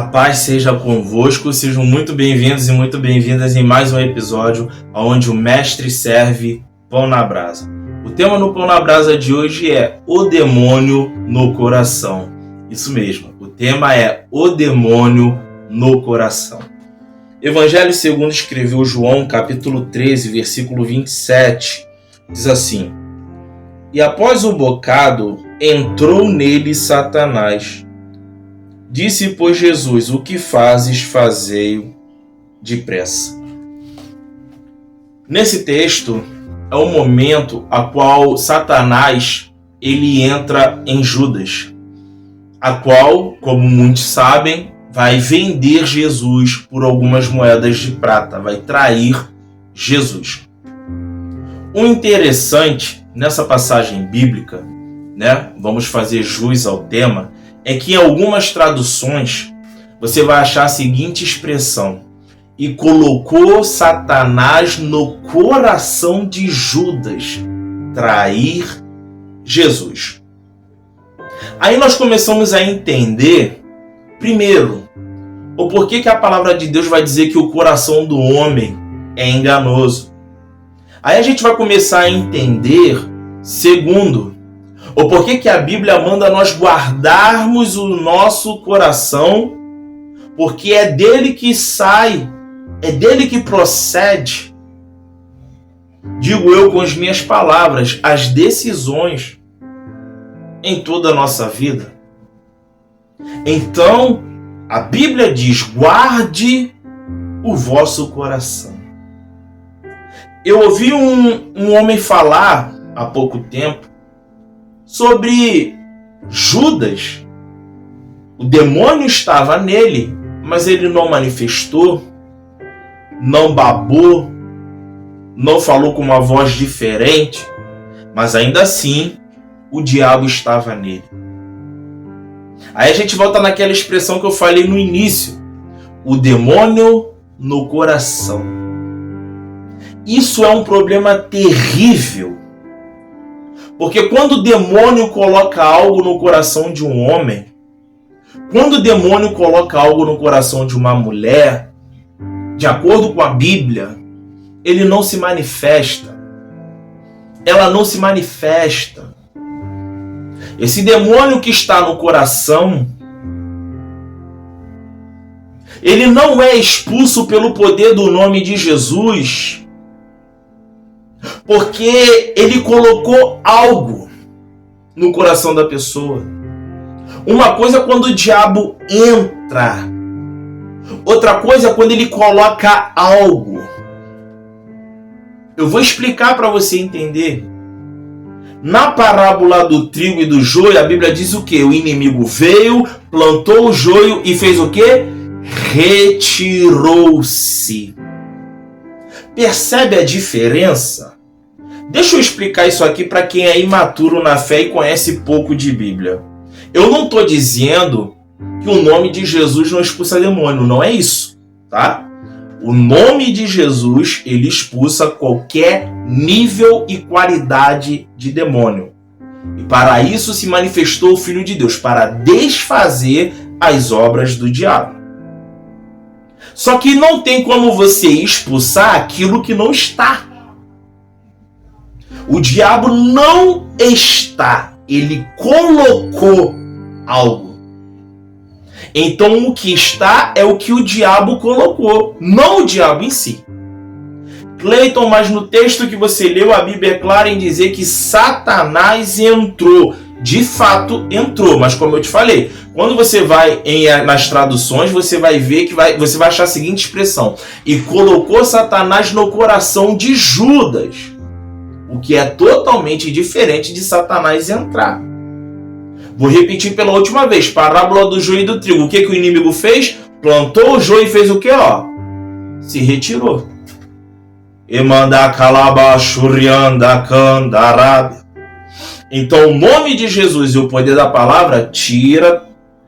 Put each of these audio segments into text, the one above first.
A paz seja convosco, sejam muito bem-vindos e muito bem-vindas em mais um episódio onde o Mestre serve Pão na Brasa. O tema no Pão na Brasa de hoje é o demônio no coração. Isso mesmo, o tema é o demônio no coração. Evangelho segundo escreveu João, capítulo 13, versículo 27, diz assim: E após um bocado, entrou nele Satanás. Disse, pois, Jesus: O que fazes, fazei-o depressa. Nesse texto é o momento a qual Satanás ele entra em Judas, a qual, como muitos sabem, vai vender Jesus por algumas moedas de prata, vai trair Jesus. O interessante nessa passagem bíblica, vamos fazer jus ao tema, é que em algumas traduções você vai achar a seguinte expressão: e colocou Satanás no coração de Judas trair Jesus. Aí nós começamos a entender, primeiro, o porquê que a palavra de Deus vai dizer que o coração do homem é enganoso. Aí a gente vai começar a entender, segundo, o porquê que a Bíblia manda nós guardarmos o nosso coração, porque é dele que sai, é dele que procede, digo eu com as minhas palavras, as decisões em toda a nossa vida. Então, a Bíblia diz: guarde o vosso coração. Eu ouvi um homem falar há pouco tempo sobre Judas. O demônio estava nele, mas ele não manifestou, não babou, não falou com uma voz diferente, mas ainda assim o diabo estava nele. Aí a gente volta naquela expressão que eu falei no início: o demônio no coração. Isso é um problema terrível. Porque quando o demônio coloca algo no coração de um homem, quando o demônio coloca algo no coração de uma mulher, de acordo com a Bíblia, ele não se manifesta. Ela não se manifesta. Esse demônio que está no coração, ele não é expulso pelo poder do nome de Jesus, porque ele colocou algo no coração da pessoa. Uma coisa é quando o diabo entra, outra coisa é quando ele coloca algo. Eu vou explicar para você entender. Na parábola do trigo e do joio, a Bíblia diz o quê? O inimigo veio, plantou o joio e fez o quê? Retirou-se. Percebe a diferença? Deixa eu explicar isso aqui para quem é imaturo na fé e conhece pouco de Bíblia. Eu não estou dizendo que o nome de Jesus não expulsa demônio, não é isso, tá? O nome de Jesus, ele expulsa qualquer nível e qualidade de demônio. E para isso se manifestou o Filho de Deus, para desfazer as obras do diabo. Só que não tem como você expulsar aquilo que não está. O diabo não está, ele colocou algo. Então o que está é o que o diabo colocou, não o diabo em si. Cleiton, mas no texto que você leu, a Bíblia é clara em dizer que Satanás entrou. De fato entrou, mas como eu te falei, quando você vai nas traduções, você vai ver que você vai achar a seguinte expressão: e colocou Satanás no coração de Judas. O que é totalmente diferente de Satanás entrar. Vou repetir pela última vez. Parábola do joio e do trigo. O que o inimigo fez? Plantou o joio e fez o quê? Se retirou. Então o nome de Jesus e o poder da palavra tira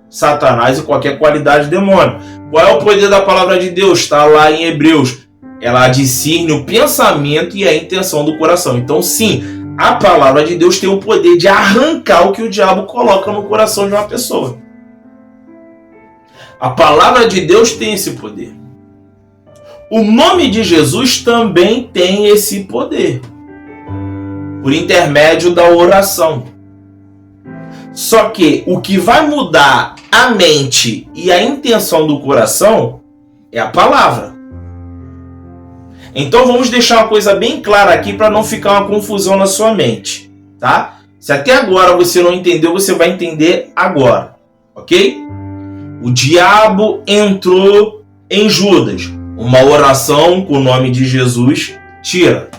Satanás e qualquer qualidade de demônio. Qual é o poder da palavra de Deus? Está lá em Hebreus. Ela discerne o pensamento e a intenção do coração. Então sim, a palavra de Deus tem o poder de arrancar o que o diabo coloca no coração de uma pessoa. A palavra de Deus tem esse poder. O nome de Jesus também tem esse poder, por intermédio da oração. Só que o que vai mudar a mente e a intenção do coração é a palavra. Então vamos deixar uma coisa bem clara aqui para não ficar uma confusão na sua mente, tá? Se até agora você não entendeu, você vai entender agora, ok? O diabo entrou em Judas. Uma oração com o nome de Jesus tira.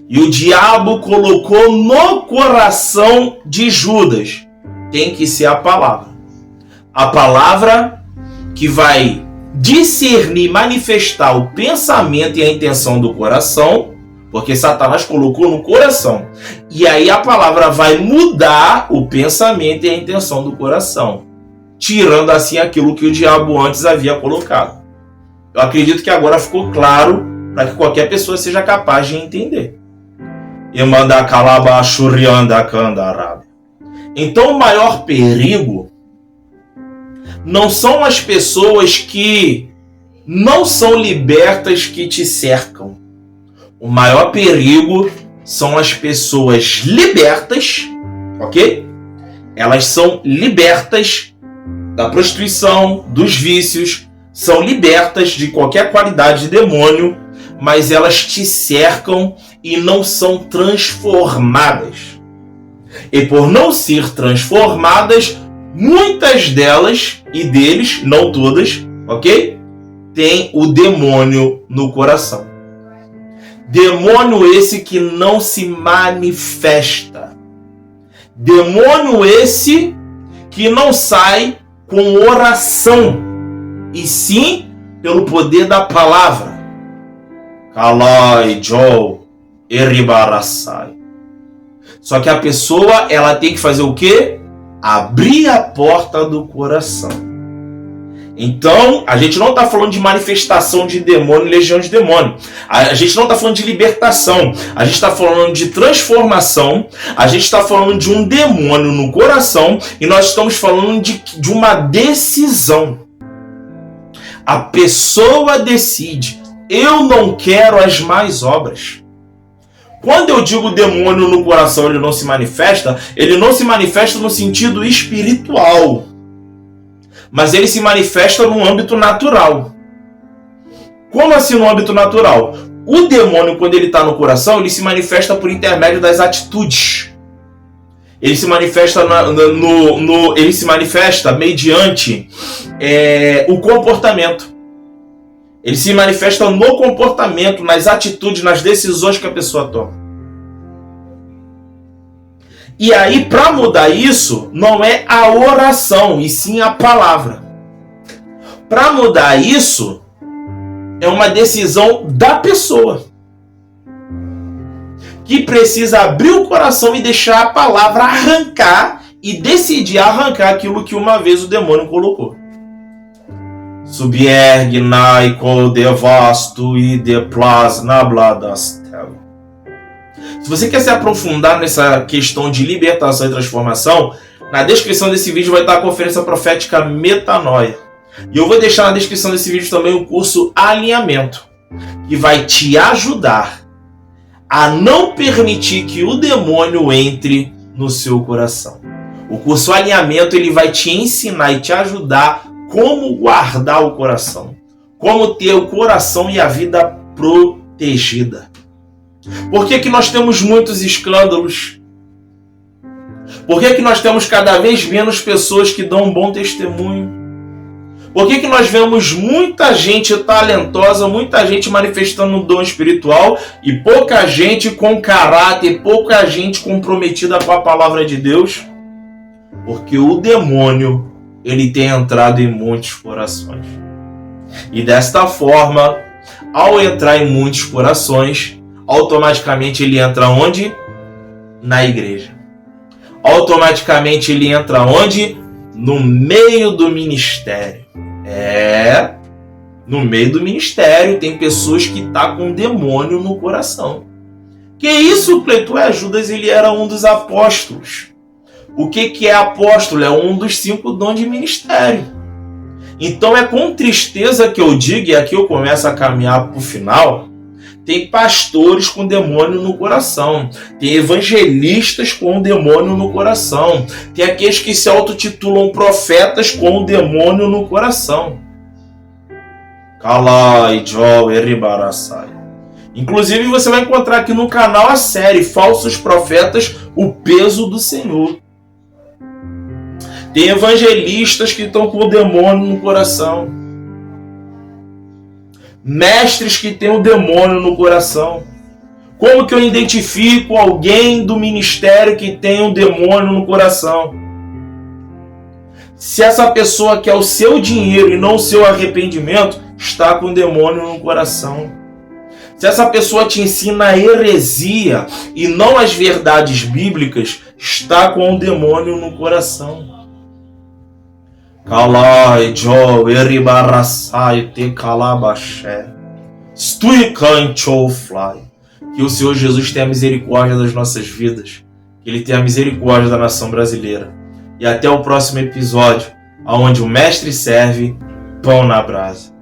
E o diabo colocou no coração de Judas. Tem que ser a palavra. A palavra que vai discernir, manifestar o pensamento e a intenção do coração, porque Satanás colocou no coração. E aí a palavra vai mudar o pensamento e a intenção do coração, tirando assim aquilo que o diabo antes havia colocado. Eu acredito que agora ficou claro para que qualquer pessoa seja capaz de entender. Então o maior perigo não são as pessoas que não são libertas que te cercam. O maior perigo são as pessoas libertas, ok? Elas são libertas da prostituição, dos vícios, são libertas de qualquer qualidade de demônio, mas elas te cercam e não são transformadas. E por não ser transformadas, muitas delas e deles, não todas, ok? Tem o demônio no coração. Demônio esse que não se manifesta. Demônio esse que não sai com oração, e sim pelo poder da palavra. Kalai Joe Eribarassai. Só que a pessoa, ela tem que fazer o quê? Abrir a porta do coração. Então, a gente não está falando de manifestação de demônio, legião de demônio. A gente não está falando de libertação. A gente está falando de transformação. A gente está falando de um demônio no coração. E nós estamos falando de uma decisão. A pessoa decide: eu não quero as más obras. Quando eu digo demônio no coração, ele não se manifesta no sentido espiritual. Mas ele se manifesta no âmbito natural. Como assim no âmbito natural? O demônio, quando ele está no coração, ele se manifesta por intermédio das atitudes. Ele se manifesta ele se manifesta mediante o comportamento. Ele se manifesta no comportamento, nas atitudes, nas decisões que a pessoa toma. E aí, para mudar isso, não é a oração, e sim a palavra. Para mudar isso, é uma decisão da pessoa, que precisa abrir o coração e deixar a palavra arrancar, e decidir arrancar aquilo que uma vez o demônio colocou. Subierg naiko devasto e deplas nabladastel. Se você quer se aprofundar nessa questão de libertação e transformação, na descrição desse vídeo vai estar a conferência profética Metanoia. E eu vou deixar na descrição desse vídeo também o curso Alinhamento, que vai te ajudar a não permitir que o demônio entre no seu coração. O curso Alinhamento, ele vai te ensinar e te ajudar como guardar o coração, como ter o coração e a vida protegida. Por que nós temos muitos escândalos? Por que nós temos cada vez menos pessoas que dão um bom testemunho? Por que nós vemos muita gente talentosa, muita gente manifestando um dom espiritual e pouca gente com caráter, pouca gente comprometida com a palavra de Deus? Porque o demônio, ele tem entrado em muitos corações. E desta forma, ao entrar em muitos corações, automaticamente ele entra onde? Na igreja. Automaticamente ele entra onde? No meio do ministério. No meio do ministério tem pessoas que estão com um demônio no coração. Que isso, Cleito? Judas, ele era um dos apóstolos. O que é apóstolo? É um dos 5 dons de ministério. Então é com tristeza que eu digo, e aqui eu começo a caminhar para o final, tem pastores com demônio no coração, tem evangelistas com demônio no coração, tem aqueles que se autotitulam profetas com demônio no coração. Kalai Joe Eribarassai. Inclusive você vai encontrar aqui no canal a série Falsos Profetas, o Peso do Senhor. Tem evangelistas que estão com o demônio no coração. Mestres que têm o demônio no coração. Como que eu identifico alguém do ministério que tem um demônio no coração? Se essa pessoa quer o seu dinheiro e não o seu arrependimento, está com o demônio no coração. Se essa pessoa te ensina a heresia e não as verdades bíblicas, está com o demônio no coração. Kalai jo eribarassai te kalabaxé. Stui cancho fly. Que o Senhor Jesus tenha misericórdia das nossas vidas. Que Ele tenha misericórdia da nação brasileira. E até o próximo episódio, onde o Mestre serve pão na brasa.